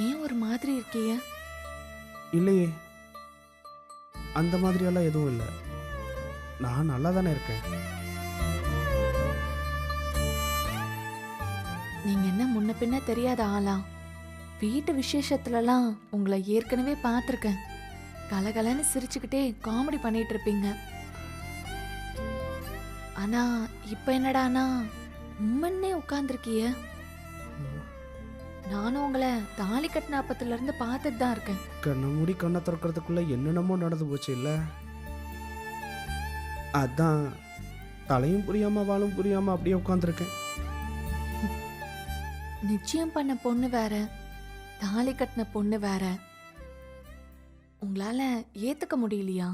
ஏன் ஒரு மாதிரி இருக்கீங்க? இல்லையே, அந்த மாதிரியெல்லாம் எதுவும் இல்லை. நான் நல்லா தானே இருக்கேன். நீங்க என்ன முன்ன பின்ன தெரியாத ஆளா? வீட்டு விசேஷத்துலலாம் உங்களை ஏற்கனவே பார்த்துருக்கேன். கலகலன்னு சிரிச்சுக்கிட்டே காமெடி பண்ணிட்டு இருப்பீங்க. ஆனா இப்ப என்னடானா உம்மன்னே உட்கார்ந்துருக்கிய. நானும் உங்களை தாலி கட்டின அப்பத்துல இருந்து பார்த்துட்டு தான் இருக்கேன். கண்ணை மூடி கண்ணை திறக்கிறதுக்குள்ள என்னென்னமோ நடந்து போச்சு இல்லை? அதான் தலையும் புரியாம வாழும் புரியாம அப்படியே உட்காந்துருக்கேன். நிச்சயம் பண்ண பொண்ணு வேற, தாலி கட்டின பொண்ணு வேற. உங்களால ஏத்துக்க முடியலையா?